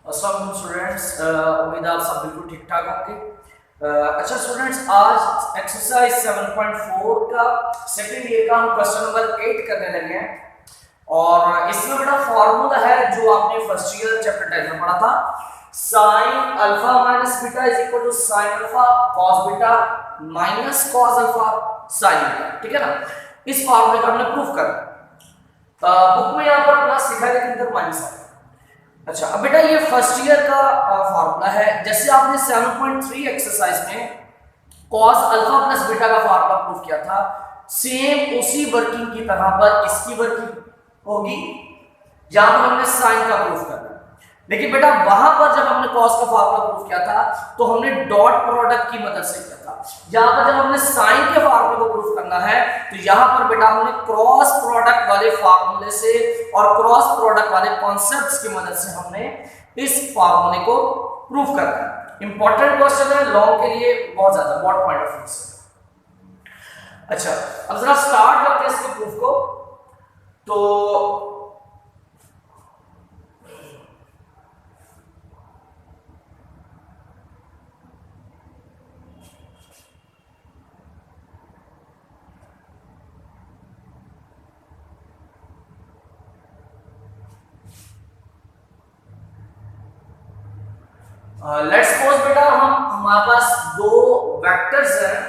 अस्सलाम स्टूडेंट्स, उम्मीद है आप सब बिल्कुल ठीक ठाक होंगे। अच्छा स्टूडेंट्स, आज एक्सरसाइज 7.4 का सेकंड ईयर का हम क्वेश्चन नंबर 8 करने लगे हैं और इसमें बड़ा फॉर्मूला है जो आपने फर्स्ट ईयर चैप्टर 10 में पढ़ा था। Sine alpha minus beta is equal to sine alpha cos beta minus cos alpha sine beta. ठीक है ना, इस फॉर्मूले का हमने प्रूफ करना। बुक में यहाँ पर प्लस लिखा है लेकिन इधर माइनस है। अच्छा, अब बेटा ये फर्स्ट ईयर का फार्मूला है। जैसे आपने 7.3 एक्सरसाइज में cos अल्फा प्लस बीटा का फार्मूला प्रूफ किया था, सेम उसी वर्किंग की तरह पर इसकी वर्किंग होगी जहां पर हमने साइन का प्रूफ करना। लेकिन बेटा वहां पर जब हमने cos का फार्मूला प्रूफ किया था तो हमने डॉट प्रोडक्ट की मदद से किया था। यहां पर जब हमने साइन के फार्मूले को प्रूफ करना है तो यहां पर बेटा हमने क्रॉस प्रोडक्ट वाले फार्मूले से और क्रॉस प्रोडक्ट वाले कॉन्सेप्ट्स की मदद से हमने इस फार्मूले को प्रूफ करना है। इंपॉर्टेंट क्वेश्चन है, लॉन्ग के लिए बहुत ज्यादा बोर्ड पॉइंट ऑफ व्यू से। अच्छा, अब जरा स्टार्ट करते हैं इसके प्रूफ को। तो लेट्स सपोज बेटा हमारे पास दो वेक्टर्स हैं।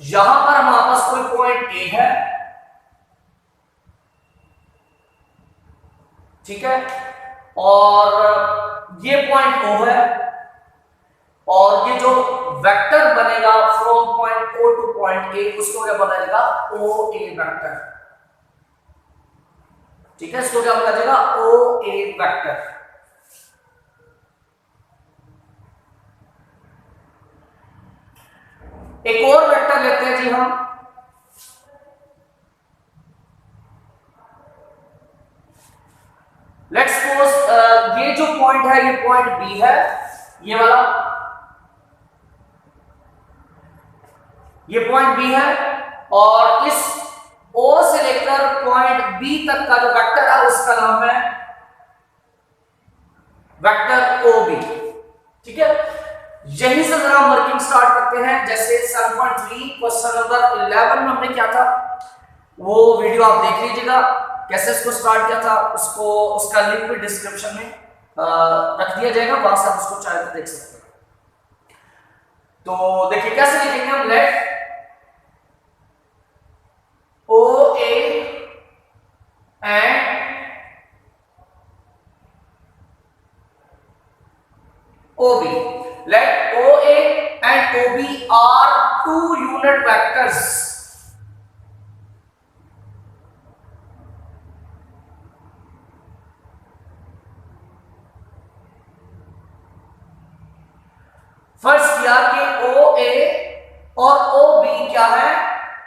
यहां पर हमारे पास कोई पॉइंट ए है, ठीक है, और ये पॉइंट ओ है, और ये जो वेक्टर बनेगा from point O to point A उसको क्या बोला जाएगा, ओ ए वेक्टर। ठीक है, इसको क्या बोला जाएगा, ओ ए वेक्टर। एक और वेक्टर लेते हैं जी हम। लेट्स सपोज ये जो पॉइंट है ये पॉइंट बी है, ये वाला ये पॉइंट बी है, और इस ओ से लेकर पॉइंट बी तक का जो वेक्टर है उसका नाम है वेक्टर ओ बी। ठीक है, यहीं से जरा हम वर्किंग स्टार्ट करते हैं। जैसे 7.3 क्वेश्चन नंबर 11 में हमने क्या था वो वीडियो आप देख लीजिएगा, कैसे इसको स्टार्ट किया था। उसका लिंक भी डिस्क्रिप्शन में रख दिया जाएगा, वहां से आप उसको चाहे तो देख सकते हैं। तो देखिए कैसे लिखेंगे हम, let O A and O B. Let OA and OB are two unit vectors. First किया कि OA और OB क्या है,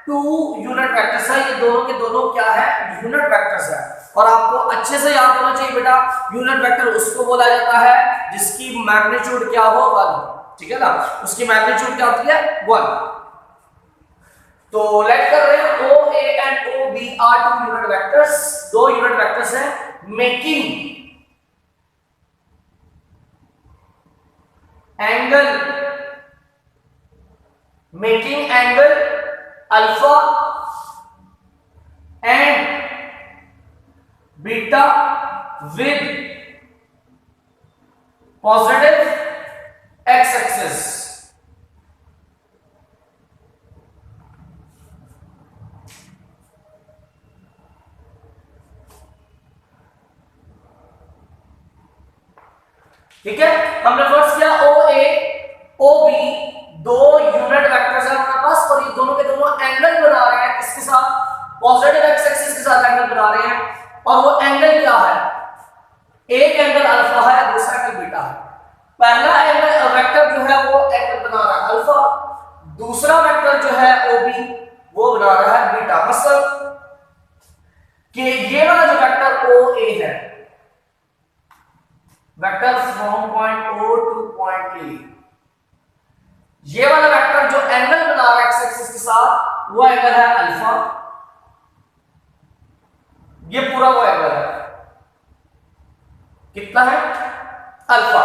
टू यूनिट वेक्टर्स है। ये दोनों के दोनों क्या है, यूनिट वेक्टर्स है। और आपको अच्छे से याद होना चाहिए बेटा, यूनिट वेक्टर उसको बोला जाता है जिसकी मैग्नीट्यूड क्या हो, 1। ठीक है ना, उसकी मैग्नीट्यूड क्या होती है, 1। तो लेट कर रहे हैं O A and O B are two unit vectors, दो यूनिट वेक्टर्स हैं, making angle alpha and beta with positive X axis. ठीक है, हमने फर्स्ट किया ओ ए ओ बी, दो यूनिट वेक्टर्स हैं हमारे पास और ये दोनों के दोनों एंगल बना रहे हैं, इसके साथ पॉजिटिव एक्स एक्सिस के साथ एंगल बना रहे हैं। और वो एंगल क्या है, एक एंगल अल्फा है, दूसरा एंगल बीटा है। पहला एंगल वेक्टर जो है वो एंगल बना रहा है अल्फा, दूसरा वेक्टर जो है ओ बी वो बना रहा है बीटा। मतलब कि ये वाला जो वेक्टर ओ ए है, vector from point O to point A, ये वाला वेक्टर जो एंगल बना रहा है एक्स एक्सिस के साथ वो एंगल है अल्फा, ये पूरा वो एंगल है, कितना है अल्फा।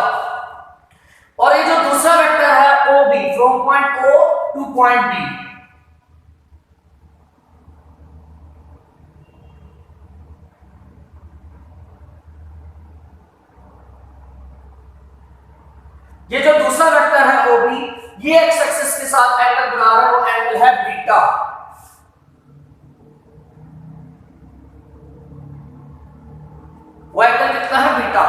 और ये जो दूसरा वेक्टर है O B, from point O to point B, ये जो दूसरा वेक्टर है ओ बी, ये एक्स एक्सिस के साथ एंगल बना रहा है, वो एंगल है बीटा। वो एंगल कितना है बीटा,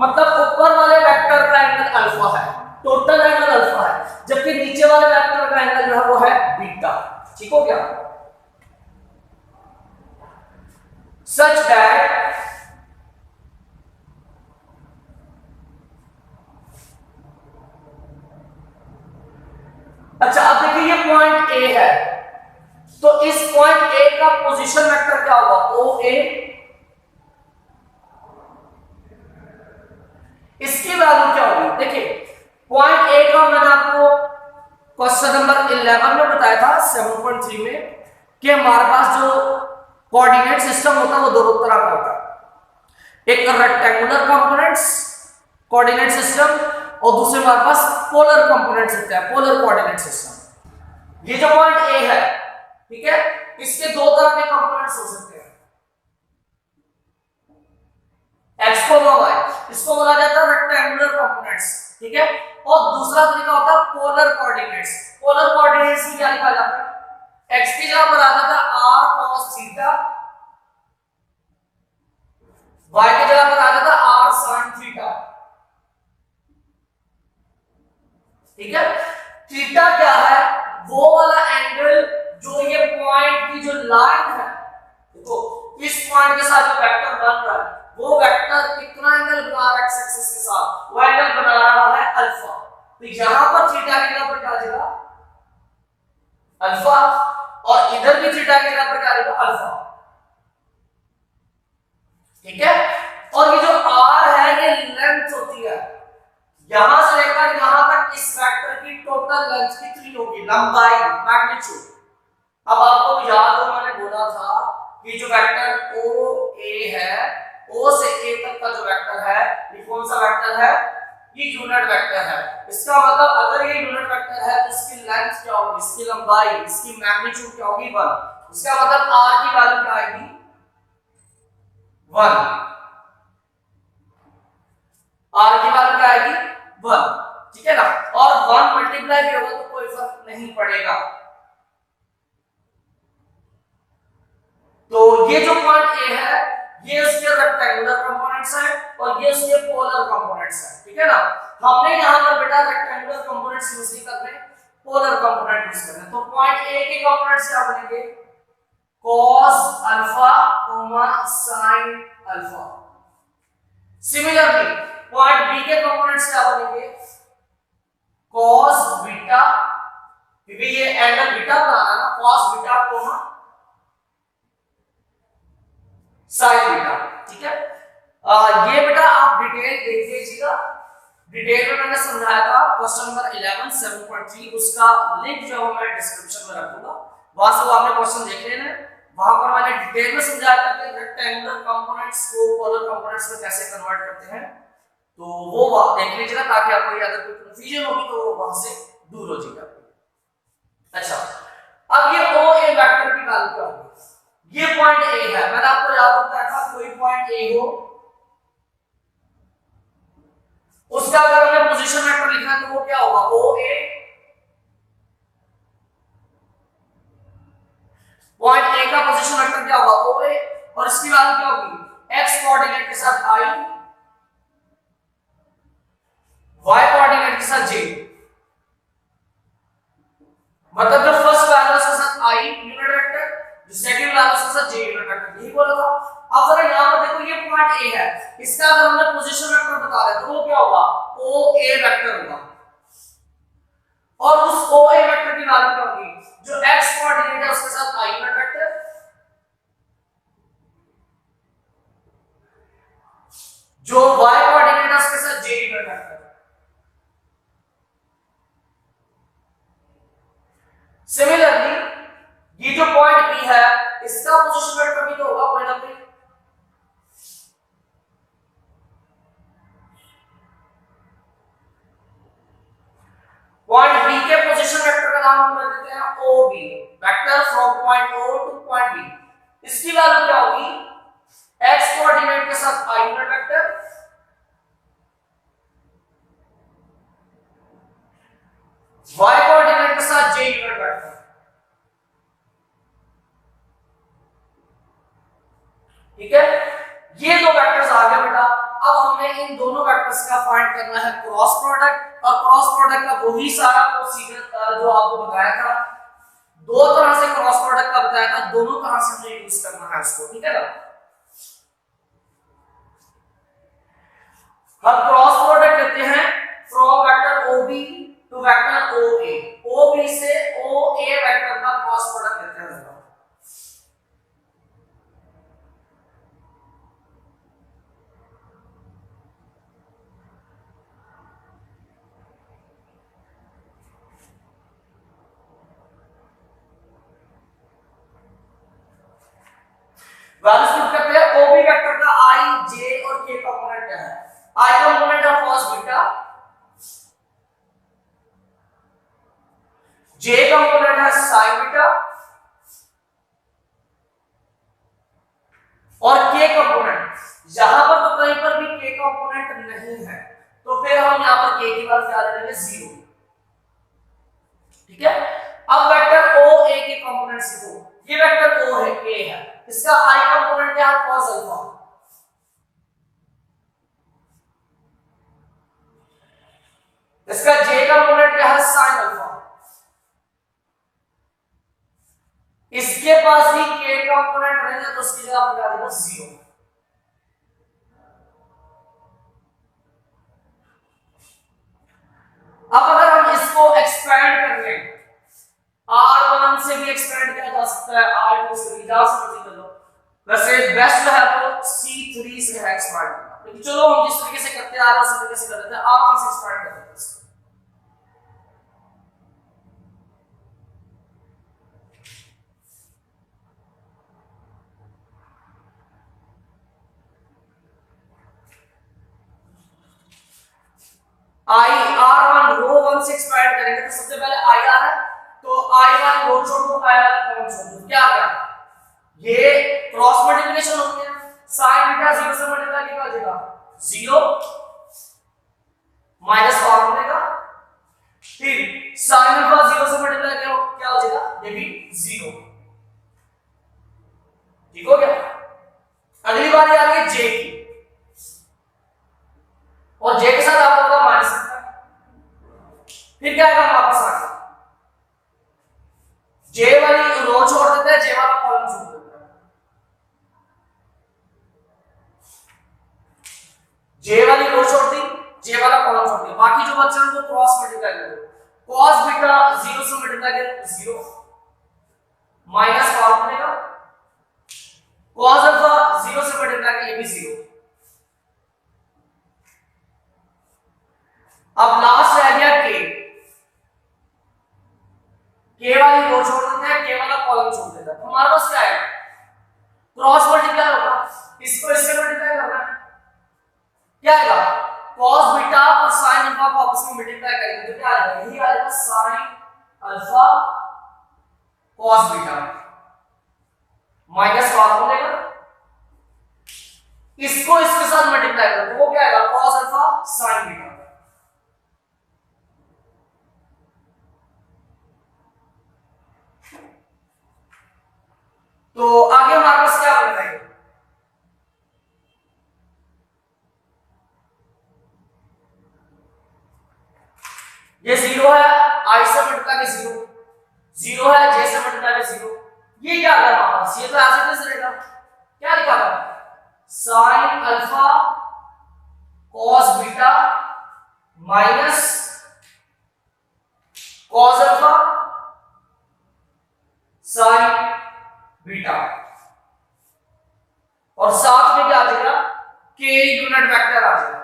मतलब ऊपर वाले वेक्टर का एंगल अल्फा है, टोटल एंगल अल्फा है, जबकि नीचे वाले वेक्टर का एंगल जो है वो है बीटा। ठीक हो गया? सच दैट अच्छा, अब देखिए ये पॉइंट ए है, तो इस पॉइंट ए का पोजीशन वेक्टर क्या होगा, ओ ए। इसकी वैल्यू क्या होगी, देखिए पॉइंट ए का मैंने आपको क्वेश्चन नंबर 11 में बताया था 7.3 में कि हमारे पास जो कोऑर्डिनेट सिस्टम होता है वो दो तरह का होता है, एक रेक्टेंगुलर कंपोनेंट्स कोऑर्डिनेट सिस्टम और दूसरे हमारे पास पोलर कंपोनेंट्स होते हैं, पोलर कोऑर्डिनेट सिस्टम। ये जो पॉइंट ए है, ठीक है, इसके दो तरह के कंपोनेंट्स हो सकते हैं, एक्स को वाई, इसको बोला जाता है रेक्टेंगुलर कंपोनेंट्स, ठीक है। और दूसरा तरीका होता है पोलर कोऑर्डिनेट्स। पोलर कोऑर्डिनेट्स में क्या लिखा जाता है, एक्स की जगह पर आ जाता है r cos थीटा, y की जगह पर आ जाता है r sin थीटा, ठीक है। थीटा क्या है, वो वाला एंगल जो ये पॉइंट की जो लाइन है, देखो इस पॉइंट के साथ जो वेक्टर बन रहा है, वो वेक्टर कितना एंगल बना रहा है एक्स एक्सिस के साथ, वो एंगल बना रहा है अल्फा। तो यहां पर थीटा की जगह पर क्या आ जाएगा अल्फा, और इधर भी थीटा की जगह पर क्या आ जाएगा अल्फा, ठीक है। और ये जो r है ये लेंथ होती है, यहां से लेकर यहां तक इस वेक्टर की टोटल लेंथ कितनी होगी, लंबाई, मैग्नीट्यूड। अब आपको याद हो मैंने बोला था कि जो वेक्टर ओ ए है, ओ से ए तक का जो वेक्टर है, ये कौन सा वेक्टर है, ये यूनिट वेक्टर है। इसका मतलब अगर ये यूनिट वेक्टर है तो इसकी लेंथ क्या होगी, इसकी लंबाई, इसकी मैग्नीट्यूड क्या होगी 1। इसका मतलब r की वैल्यू क्या आएगी 1, r की वैल्यू क्या आएगी 1, ठीक है ना। और 1 मल्टीप्लाई भी होगा तो कोई फर्क नहीं पड़ेगा। तो ये जो पॉइंट ए है, ये उसके रेक्टेंगुलर कंपोनेंट्स हैं और ये उसके पोलर कंपोनेंट्स हैं, ठीक है ना। हमने यहां पर बेटा रेक्टेंगुलर कंपोनेंट्स यूज नहीं करने, पोलर कंपोनेंट यूज करने। तो पॉइंट ए के कंपोनेंट्स क्या बनेंगे, cos alpha, sin alpha. Similarly point B के कंपोनेंट्स क्या बनेंगे, cos बीटा, क्योंकि ये एंगल बीटा बना रहा है ना, cos बीटा, sin बीटा, ठीक है। ये बेटा आप डिटेल देख लीजिएगा, डिटेल में मैंने समझाया था क्वेश्चन नंबर 11 7.3, उसका लिंक जो है मैं डिस्क्रिप्शन में रख दूंगा, वहां से वो आपने क्वेश्चन देख लेना। वहां पर मैंने डिटेल में समझाया था कि रेक्टेंगुलर कंपोनेंट्स को पोलर कंपोनेंट्स में कैसे कन्वर्ट करते हैं, तो वो देख लीजिएगा ताकि आपको अगर कोई कंफ्यूजन होगी तो वहां से दूर हो जाएगा। अच्छा, अब ये ओ ए वेक्टर की वैल्यू क्या होगी, ये पॉइंट ए है, मैंने आपको याद बताया था कोई पॉइंट ए हो उसका अगर हमें पोजीशन वेक्टर लिखना है तो वो क्या होगा, ओ ए, पॉइंट ए का पोजीशन वेक्टर क्या होगा ओ ए, और इसकी वैल्यू क्या होगी एक्स कोऑर्डिनेट के साथ आई, वाई कोऑर्डिनेट के साथ जे, मतलब जो फर्स्ट वैल्यू के साथ आई यूनिट वेक्टर, जो सेकंड वैल्यू के साथ जे यूनिट वेक्टर, यही बोला था। अब जरा यहां पर देखो ये पॉइंट ए है, इसका अगर हमने पोजीशन वेक्टर बता रहे तो वो क्या होगा ओ ए वेक्टर होगा, और उस ओ ए वेक्टर की वैल्यू क्या होगी, जो एक्स कोऑर्डिनेट है उसके साथ आई यूनिट वेक्टर, जो वाई कोऑर्डिनेट है उसके साथ जे यूनिट वेक्टर। सिमिलरली ये जो पॉइंट बी है, इसका पोजीशन वेक्टर भी तो होगा कोई ना कोई, point O B, vector from point O to point B, इसकी वैल्यू क्या होगी, एक्स कोऑर्डिनेट के साथ I unit vector, Y coordinate के साथ जे यूनिट वेक्टर। ठीक है, ये दो वेक्टर्स आ गए बेटा। अब हमें इन दोनों वेक्टर्स का फाइंड करना है क्रॉस प्रोडक्ट, और क्रॉस प्रोडक्ट का वही सारा प्रोसीजर जो आपको बताया था, दो तरह से क्रॉस प्रोडक्ट का बताया था, दोनों तरह से हमें यूज करना है इसको। ठीक है ना, हम क्रॉस प्रोडक्ट लेते हैं फ्रॉम वेक्टर OB टू वेक्टर OA, OB से OA वेक्टर का क्रॉस प्रोडक्ट लेते हैं। वैल्यूज पुट करते हैं, OB वेक्टर का I, J और K कंपोनेंट क्या है, I कंपोनेंट है cos बीटा, J कंपोनेंट है sin बीटा और K कंपोनेंट, यहां पर तो कहीं पर भी K कंपोनेंट नहीं है, तो फिर हम यहां पर K की वैल्यू क्या ले लेंगे, 0। ठीक है, अब वेक्टर OA के कंपोनेंट सीखो, ये वेक्टर O है, A है, इसका I कंपोनेंट क्या है, cos अल्फा, इसका J कंपोनेंट क्या है, sin अल्फा, इसके पास भी K कंपोनेंट रहेगा तो उसकी जगह पर क्या देगा, 0। अब अगर हम इसको एक्सपेंड कर लें, R1 से भी एक्सपेंड किया जा सकता है, R2 से भी, जा सकते कर लो, वैसे बेस्ट है तो C3 से है एक्सपेंड करना, लेकिन चलो हम जिस तरीके से करते हैं R1 से तरीके से कर देते हैं, R1 से एक्सपेंड कर देते हैं। R1 रो 1 से एक्सपेंड करेंगे तो सबसे पहले I आ रहा है, तो I वाली रो छोड़ दो, I वाला कॉलम छोड़ दो, क्या आ गया, ये क्रॉस मल्टीप्लिकेशन हो गया, sin बीटा 0 से मल्टीप्लाई किया जाएगा 0 माइनस फॉर्म बनेगा, फिर sin अल्फा 0 से मल्टीप्लाई किया क्या हो जाएगा, ये भी 0। ठीक हो गया, अगली बारी आ गई J की, और J के साथ आपको होगा माइनस, फिर क्या आएगा, वापस आ गया, J वाली रो छोड़ देते हैं, J वाला कॉलम छोड़ देते हैं, J वाली रो छोड़ दी, J वाला कॉलम छोड़ दिया, बाकी जो बचा है वो क्रॉस मल्टीप्लाई कर दो, cos बीटा 0 से मल्टीप्लाई करें 0 माइनस फॉर्म बनेगा, cos अल्फा 0 से मल्टीप्लाई करें ये भी 0। अब लास्ट रह गया K वाली रो छोड़ देते हैं, K वाला कॉलम छोड़ देते हैं, तो हमारे पास क्या है, क्रॉस मल्टीप्लाई होगा, इसको इससे मल्टीप्लाई करना है, क्या आएगा, cos बीटा और sin अल्फा को आपस में मल्टीप्लाई करेंगे तो क्या आएगा, यही आएगा sin alpha cos beta minus form बनेगा, इसको इसके साथ मल्टीप्लाई करो तो वो क्या आएगा, cos अल्फा sin बीटा। तो आगे हमारे पास क्या बन रहा है, ये 0 है, I से मल्टीप्लाई के 0, 0 है, J से मल्टीप्लाई के 0, ये क्या आ हमारे पास, ये तो ऐसे कैसे रहेगा, क्या लिखा था, sin alpha cos beta minus cos alpha sin beta, और साथ में क्या आ जाएगा, K यूनिट वेक्टर आ जाएगा,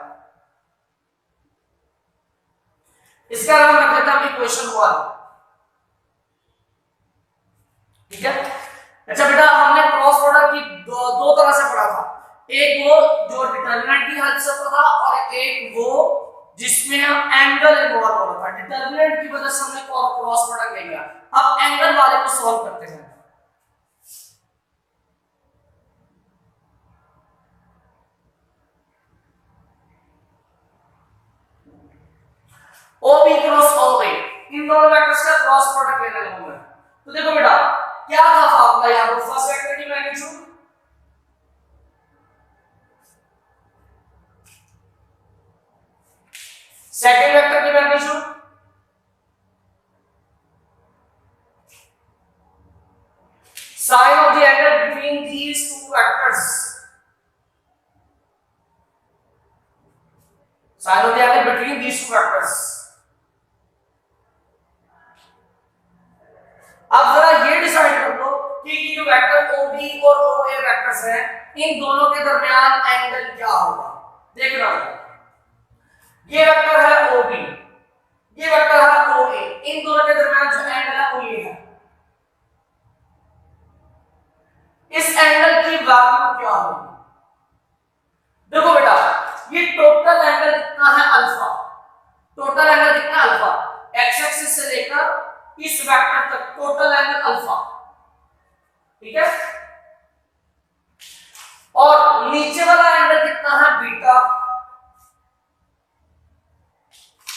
इसका नाम रख देता हूं इक्वेशन 1। ठीक है, अच्छा बेटा हमने क्रॉस प्रोडक्ट की दो तरह से पढ़ा था, एक वो जो डिटरमिनेंट की हेल्प से पढ़ा था, और एक वो जिसमें हम एंगल इन्वॉल्व हो रहा था, डिटरमिनेंट की वजह से हमने क्रॉस प्रोडक्ट ले लिया। अब एंगल वाले को सॉल्व करते हैं। OB क्रॉस OA, इन दोनों वेक्टर्स का क्रॉस प्रोडक्ट लेना है हमें। तो देखो बेटा क्या था फार्मूला यहां पर, फर्स्ट वेक्टर की मैग्नीट्यूड सेकंड वेक्टर की magnitude sine of the angle between these two vectors, sine of the angle between these two vectors. अब जरा ये डिसाइड कर लो कि ये जो वेक्टर OB और OA वेक्टर्स हैं इन दोनों के दरमियान एंगल क्या होगा। देखना ये वेक्टर है OB, ये वेक्टर है OA, इन दोनों के दरमियान जो एंगल है वो ये है। इस एंगल की वैल्यू क्या होगी? देखो बेटा ये टोटल एंगल कितना है अल्फा, टोटल एंगल कितना अल्फा, एक्स एक्सिस से लेकर इस वेक्टर तक टोटल एंगल अल्फा, ठीक है। और नीचे वाला एंगल कितना है बीटा,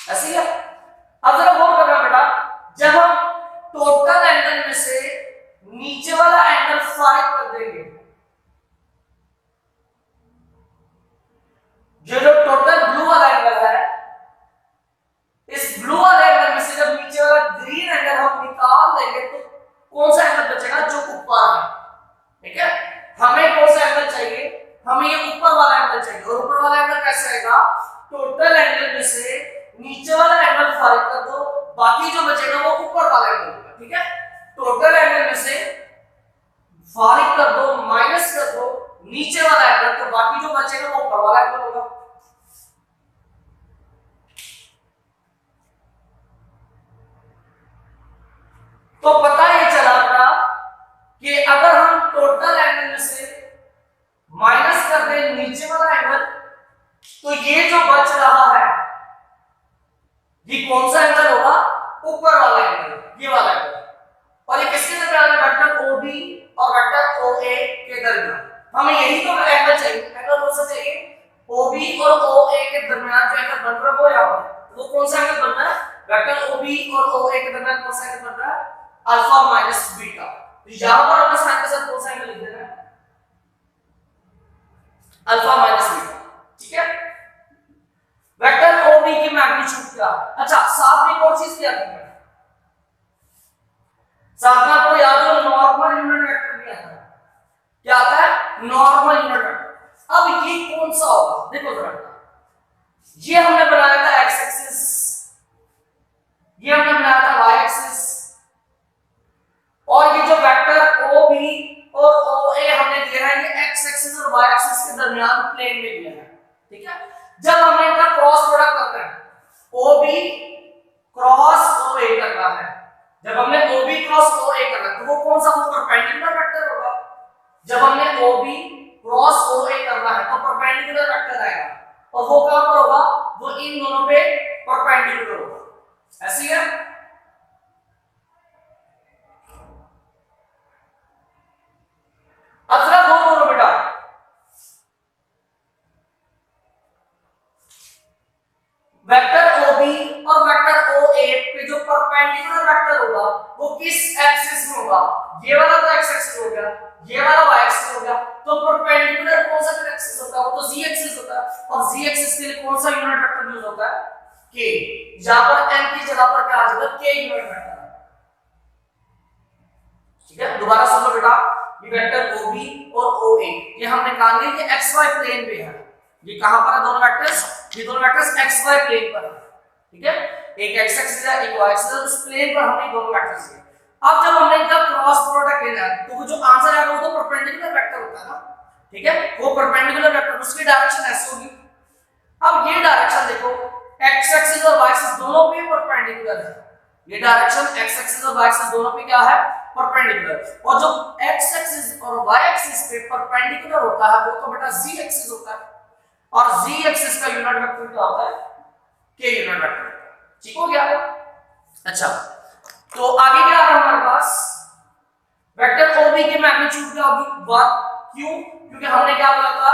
ऐसे है। अब जरा गौर करना बेटा, जब हम टोटल एंगल में से नीचे वाला एंगल 5 कर देंगे, जो टोटल ब्लू वाला एंगल है, इस ब्लू वाले एंगल में से जब नीचे वाला ग्रीन एंगल हम निकाल देंगे तो कौन सा एंगल बचेगा? जो ऊपर है, ठीक है। हमें कौन सा एंगल चाहिए? हमें ये ऊपर वाला एंगल चाहिए। और ऊपर वाला एंगल कैसे आएगा? टोटल एंगल में से नीचे वाला एंगल फाइव कर दो, बाकी जो बचेगा वो ऊपर वाला एंगल होगा, ठीक है। टोटल एंगल में से फाइव कर दो, माइनस कर दो नीचे वाला एंगल, तो बाकी जो बचेगा वो ऊपर वाला एंगल होगा। तो पता ये चला था कि अगर हम टोटल एंगल में से माइनस कर दें नीचे वाला एंगल, तो ये जो बच रहा है ये कौन सा एंगल होगा? ऊपर वाला एंगल, ये वाला एंगल। और ये किसके दरमियान है? वेक्टर OB और वेक्टर OA के दरमियान। हमें यही तो एंगल चाहिए। एंगल कौन सा चाहिए? OB और OA के दरमियान जो एंगल बन रहा है वो यहां पर, वो कौन सा एंगल बन रहा है? वेक्टर OB और OA के दरमियान कौन सा एंगल बन रहा है? Alpha minus beta. तो यहां पर हमें साइन के साथ कौन सा एंगल लिख देना है? अल्फा माइनस बीटा, ठीक है। वेक्टर OB की मैग्नीट्यूड क्या है? अच्छा साथ में एक और चीज क्या करना है, साथ में आपको याद हो नॉर्मल यूनिट वेक्टर भी आता है। क्या आता है? Normal unit vector. अब ये कौन सा होगा? देखो जरा, ये हमने बनाया था एक्स एक्सिस, ये हमने बनाया था वाई एक्सिस, और ये जो वेक्टर OB और OA हमने दिया है ये एक्स एक्सिस और वाई एक्सिस के दरमियान प्लेन में दिया है, ठीक है। जब हमने इनका क्रॉस प्रोडक्ट करना है, OB क्रॉस OA करना है, जब हमने OB क्रॉस OA करना है तो वो कौन सा? वो परपेंडिकुलर वेक्टर होगा। जब हमने OB क्रॉस OA करना है तो परपेंडिकुलर वेक्टर आएगा, और वो कहां पर होगा? वो इन दोनों पे परपेंडिकुलर होगा, ऐसे ही है। अब जरा गौर करो बेटा, वेक्टर OB और वेक्टर OA पे जो परपेंडिकुलर वेक्टर होगा वो किस एक्सिस में होगा? ये वाला तो एक्स एक्सिस हो गया, ये वाला वाई एक्सिस हो गया। तो परपेंडिकुलर कौन सा एक्सिस होता है? वो तो z एक्सिस होता है। और z एक्सिस के लिए कौन सा यूनिट वेक्टर यूज होता है? k। यहां पर m की जगह पर क्या आ जाएगा? k यूनिट वेक्टर, ठीक है। दोबारा सुन लो बेटा, ये वेक्टर OB और OA ये हम निकाल लिए कि xy प्लेन पे है। ये कहां पर है? दोनों वेक्टर्स, ये दोनों वेक्टर्स xy प्लेन पर है, ठीक है। एक x एक्सिस है, एक y एक्सिस है, उस प्लेन पर हमने दोनों वेक्टर्स लिए। अब जब हमने इनका क्रॉस प्रोडक्ट लेना है तो वो जो आंसर आएगा वो तो परपेंडिकुलर वेक्टर होता है ना, ठीक है। वो परपेंडिकुलर वेक्टर, उसकी डायरेक्शन ऐसे होगी। अब ये डायरेक्शन देखो, x एक्सिस और y एक्सिस दोनों पे परपेंडिकुलर है। ये डायरेक्शन x एक्सिस और y एक्सिस दोनों पे क्या है? परपेंडिकुलर। और जो x एक्सिस और y एक्सिस पे परपेंडिकुलर होता है वो तो बेटा z एक्सिस होता है, और z एक्सिस का यूनिट वेक्टर क्या होता है? k यूनिट वेक्टर, ठीक हो गया। अच्छा, तो आगे क्या आ रहा हमारे पास, वेक्टर OB की मैग्नीट्यूड क्या होगी 1, क्यों, क्योंकि हमने क्या बोला था,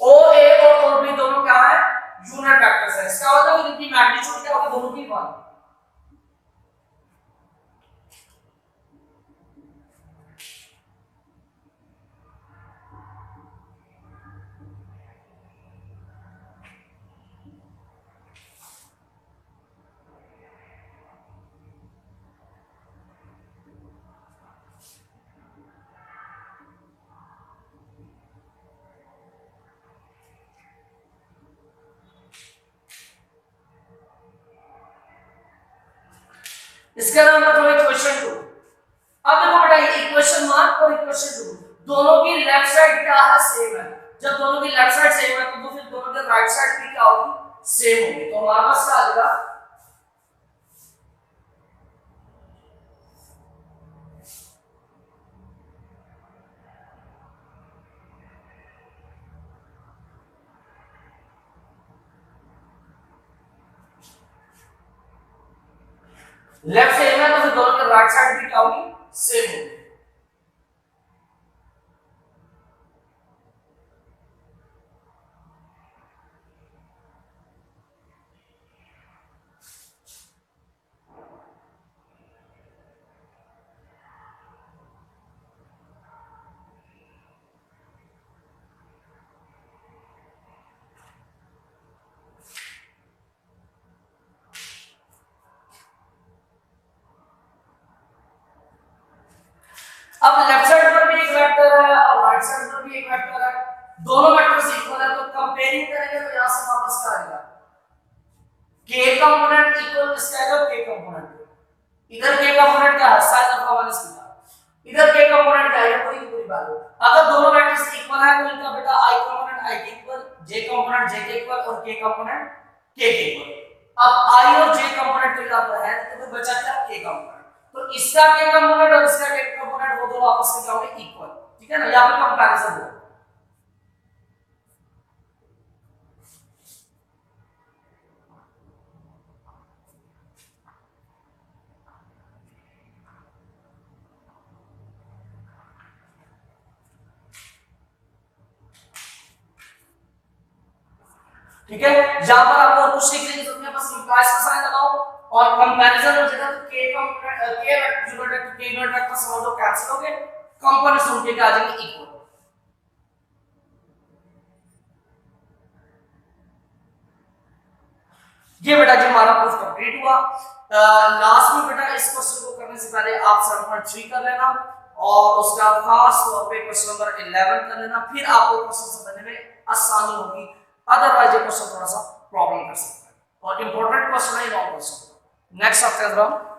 OA और OB दोनों क्या है, यूनिट वेक्टर्स है। इसका मतलब है इनकी मैग्नीट्यूड क्या होगी दोनों की 1। इसका नाम था इक्वेशन 2। अब देखो बेटा, इक्वेशन 1 और इक्वेशन 2 दोनों की लेफ्ट साइड क्या है, सेम है। जब दोनों की लेफ्ट साइड सेम है तो फिर दोनों की राइट साइड भी क्या होगी, सेम होगी। तो हमारे पास क्या आ जाएगा, लेफ्ट सेम है तो फिर दोनों की राइट साइड भी क्या होगी, सेम होगी। अब लेफ्ट साइड पर भी एक वेक्टर है और राइट साइड पर भी एक वेक्टर है, दोनों वेक्टर्स इक्वल है, तो कंपेयरिंग करेंगे तो यहां से वापस क्या आएगा, k कंपोनेंट इक्वल किसका आएगा, k कंपोनेंट। इधर k कंपोनेंट क्या है, sin अल्फा माइनस बीटा, इधर k कंपोनेंट क्या है, पूरी पूरी वैल्यू। अगर दोनों वेक्टर्स इक्वल है तो इनका बेटा i कंपोनेंट i के इक्वल, j कंपोनेंट j के इक्वल और k कंपोनेंट k के इक्वल। अब i और j कंपोनेंट तो यहां पर है तो बचा क्या, k कंपोनेंट। तो इसका k कंपोनेंट और इसका k कंपोनेंट वो दोनों आपस में क्या होंगे, इक्वल। ठीक है ना, यहां पे कंपैरिजन होगा। ठीक है, जहां पर आपको कुछ सीखने की जरूरत नहीं है, बस इम्प्लाइज का साइन लगाओ और कंपैरिजन हो जाएगा। तो k component k unit k unit vector समझ लो कैंसिल हो गए, कंपोनेंट्स उनके क्या आ जाएंगे, इक्वल। ये बेटा जी हमारा प्रूफ कंप्लीट हुआ। लास्ट में बेटा इस क्वेश्चन को करने से पहले आप 7.3 कर लेना और उसका खास तौर पे क्वेश्चन नंबर 11 कर लेना, फिर आपको क्वेश्चन समझने में आसानी होगी। अदरवाइज ये क्वेश्चन थोड़ा सा प्रॉब्लम कर सकता है और इंपॉर्टेंट क्वेश्चन है, लॉन्ग क्वेश्चन। नेक्स्ट आपके अंदर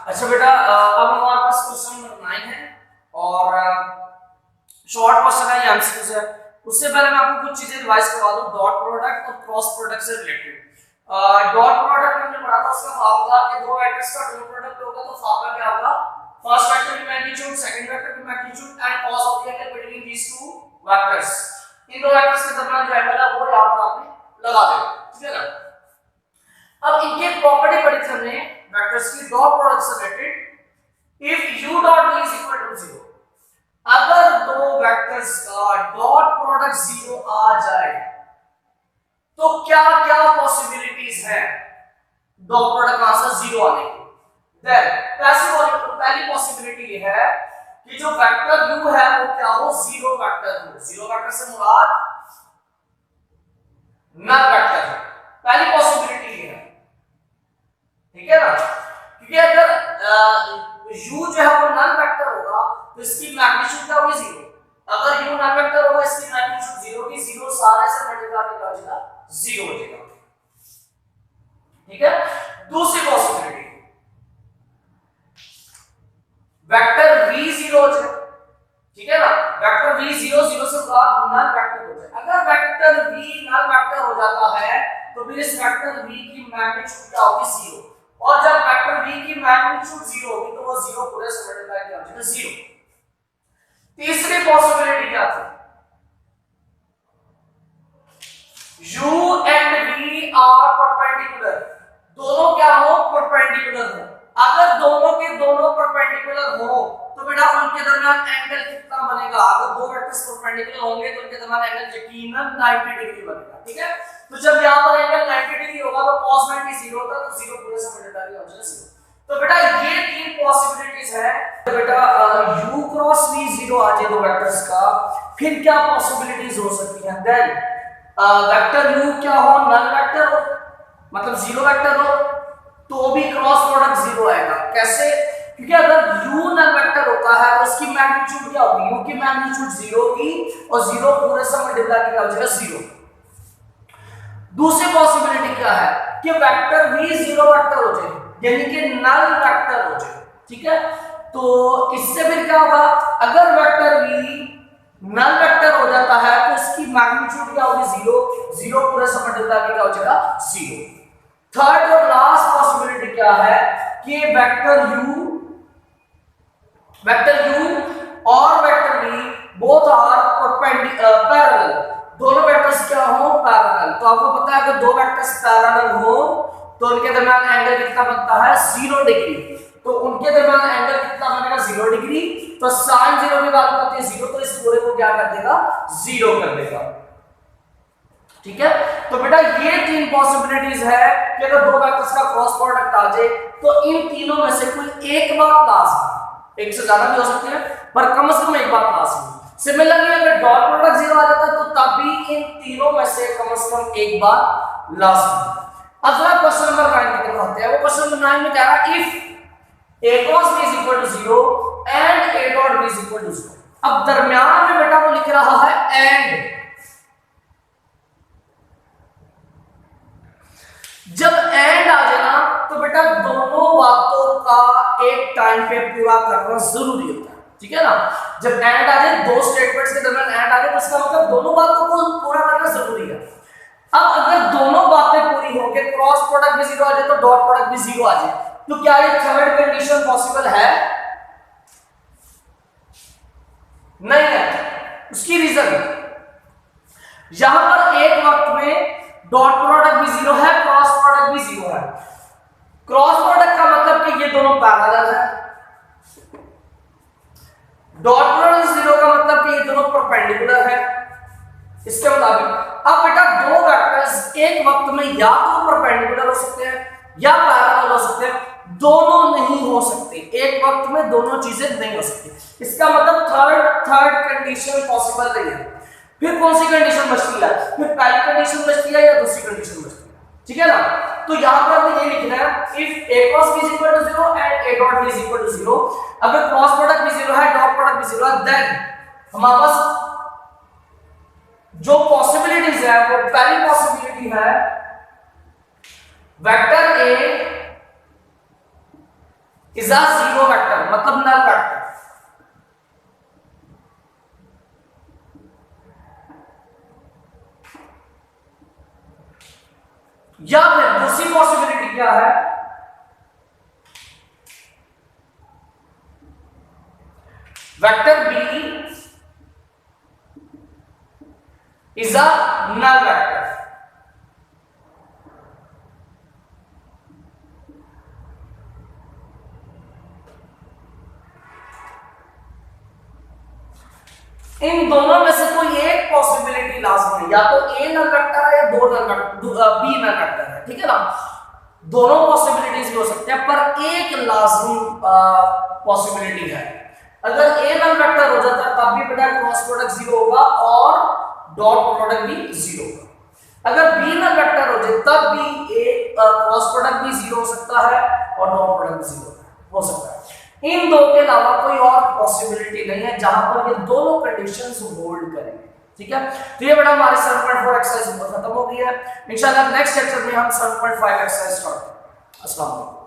अच्छा बेटा, अब हमारे पास क्वेश्चन नंबर 9 है और शॉर्ट क्वेश्चन है, ये एमसीक्यू से है। उससे पहले मैं आपको कुछ चीजें रिवाइज करवा दूं डॉट प्रोडक्ट और क्रॉस प्रोडक्ट से रिलेटेड। डॉट प्रोडक्ट हमने पढ़ा था, उसका फार्मूला कि दो वेक्टर्स का डॉट प्रोडक्ट होगा तो फार्मूला क्या होगा, फर्स्ट वेक्टर की मैग्नीट्यूड, सेकंड वेक्टर की magnitude and cos of the angle between these two vectors. इन दो वेक्टर्स के दरमियान जो एंगल है वो यहां पर आपने लगा देना। ठीक है ना, अब इनकी प्रॉपर्टी पढ़ी थी हमने वेक्टर्स की डॉट प्रोडक्ट से related. If u dot v is equal to 0, अगर दो वेक्टर्स का डॉट प्रोडक्ट 0 आ जाए तो क्या क्या पॉसिबिलिटीज है डॉट प्रोडक्ट का आंसर 0 आने की। देन पहली पॉसिबिलिटी ये है कि जो वेक्टर u है वो क्या हो, 0 वेक्टर हो। 0 वेक्टर से मुराद नल वेक्टर है, पहली पॉसिबिलिटी ये है। ठीक है ना, क्योंकि अगर u जो है वो नल वेक्टर होगा तो इसकी मैग्नीट्यूड क्या होगी, 0। अगर u नल वेक्टर होगा इसकी मैग्नीट्यूड 0 की 0 सारे से मल्टीप्लाई करके हो जाएगा 0 हो जाएगा। ठीक है, दूसरी पॉसिबिलिटी वेक्टर v 0 हो जाए। ठीक है ना, वेक्टर v 0 0 से मुराद नल वेक्टर हो, है तो फिर इस वेक्टर v की मैग्नीट्यूड क्या होगी 0, और जब वेक्टर v की मैग्नीट्यूड 0 होगी तो वो 0 पूरे से मल्टीप्लाई किया जाएगा 0। तीसरी पॉसिबिलिटी क्या थी, u and v are perpendicular, दोनों क्या हो परपेंडिकुलर हो। अगर दोनों के दोनों परपेंडिकुलर हो तो बेटा उनके दरमियान एंगल कितना बनेगा, अगर दो वेक्टर्स परपेंडिकुलर होंगे तो उनके दरमियान एंगल यकीनन 90 डिग्री बनेगा। ठीक है, तो जब यहां पर एंगल 90 डिग्री होगा तो cos 90 0 होता है, तो 0 पूरे से मल्टीप्लाई हो जाएगा 0। तो बेटा ये तीन पॉसिबिलिटीज है। तो बेटा u क्रॉस v 0 आ जाए दो वेक्टर्स का, फिर क्या पॉसिबिलिटीज हो सकती हैं, देन वेक्टर u क्या हो, नल वेक्टर हो, मतलब जीरो वेक्टर हो तो भी क्रॉस प्रोडक्ट 0 आएगा। कैसे, क्योंकि अगर u नल वेक्टर होता है तो उसकी मैग्नीट्यूड क्या होगी, u की मैग्नीट्यूड 0 की, और 0 पूरे से मल्टीप्लाई किया हो जाएगा 0। दूसरी पॉसिबिलिटी क्या है कि वेक्टर v 0 वेक्टर हो जाए, यानी कि नल वेक्टर हो जाए। ठीक है, तो इससे फिर क्या होगा, अगर वेक्टर v नल वेक्टर हो जाता है तो इसकी मैग्नीट्यूड क्या होगी 0, 0 पूरे से मल्टीप्लाई किया हो जाएगा 0। थर्ड और लास्ट पॉसिबिलिटी क्या है कि वेक्टर u और vector v both are parallel, दोनों वेक्टर्स क्या हो पैरेलल। तो आपको पता है अगर दो वेक्टर्स पैरेलल हो तो उनके दरमियान एंगल कितना बनता है 0 डिग्री, तो उनके दरमियान एंगल कितना बनेगा 0 डिग्री, तो sin 0 की वैल्यू आती है 0, तो इस पूरे को क्या कर देगा 0 कर देगा। ठीक है, तो बेटा ये तीन पॉसिबिलिटीज है कि अगर दो वेक्टर्स का क्रॉस प्रोडक्ट आ जाए तो इन तीनों में से कोई एक बात लाजमी, एक से ज्यादा भी हो सकती है पर कम से कम एक बात लाजमी। सिमिलरली अगर डॉट प्रोडक्ट 0 आ जाता है तो तब भी इन तीनों में से कम एक बात लाजमी। अगला क्वेश्चन नंबर 9 की तरफ आते हैं। वो क्वेश्चन नंबर 9 में कह रहा है if a cos b is equal to 0 and a dot b is equal to 0। अब दरमियान में बेटा वो लिख रहा है एंड, जब एंड आ जाए ना तो बेटा दोनों बातों का एक टाइम पे पूरा करना जरूरी होता है। ठीक है ना, जब एंड आ जाए, दो स्टेटमेंट्स के दरमियान एंड आ जाए तो इसका मतलब दोनों बातों को पूरा करना जरूरी है। अब अगर दोनों बातें पूरी हो गई, क्रॉस प्रोडक्ट भी 0 आ जाए तो डॉट प्रोडक्ट भी 0 आ जाए, तो क्या ये थर्ड कंडीशन पॉसिबल है? नहीं है। उसकी रीजन, यहां पर एक वक्त में डॉट प्रोडक्ट भी 0 है, क्रॉस प्रोडक्ट भी 0 है। क्रॉस प्रोडक्ट का मतलब कि ये दोनों पैरेलल है, डॉट प्रोडक्ट 0 का मतलब कि ये दोनों परपेंडिकुलर है। इसके मुताबिक अब बेटा दो वेक्टर्स एक वक्त में या तो परपेंडिकुलर हो सकते हैं या पैरेलल हो सकते हैं, दोनों नहीं हो सकते, एक वक्त में दोनों चीजें नहीं हो सकती। इसका मतलब थर्ड कंडीशन पॉसिबल नहीं है। फिर कौन सी कंडीशन बचती है, फिर पहली कंडीशन बचती है या दूसरी कंडीशन बचती है। ठीक है ना, तो यहां पर हमें ये लिखना है if a cos b is equal to 0 and a dot b is equal to 0। अगर क्रॉस प्रोडक्ट भी 0 है, डॉट प्रोडक्ट भी 0 है, देन हमारे पास जो पॉसिबिलिटीज है वो पहली पॉसिबिलिटी है vector a is a 0 vector, मतलब नल वेक्टर। या फिर दूसरी पॉसिबिलिटी क्या है, vector b is a null vector. इन दोनों में से कोई एक पॉसिबिलिटी लाजमी है, या तो ए नल वेक्टर है या दो null vector, B null vector है। ठीक है ना, दोनों पॉसिबिलिटीज भी हो सकते हैं पर एक लाजमी पॉसिबिलिटी है। अगर ए नल वेक्टर हो जाता है तब भी बेटा क्रॉस प्रोडक्ट 0 होगा और डॉट प्रोडक्ट भी 0 होगा। अगर बी नल वेक्टर हो जाए तब भी ए क्रॉस प्रोडक्ट भी 0 हो सकता है और डॉट प्रोडक्ट भी 0 हो सकता है। इन दो के अलावा कोई और पॉसिबिलिटी नहीं है जहां पर ये दोनों कंडीशंस होल्ड करेंगे। ठीक है, तो ये बेटा हमारे 7.4 एक्सरसाइज खत्म हो गई है। इंशाल्लाह नेक्स्ट लेक्चर में हम 7.5 एक्सरसाइज स्टार्ट करेंगे। अस्सलाम वालेकुम।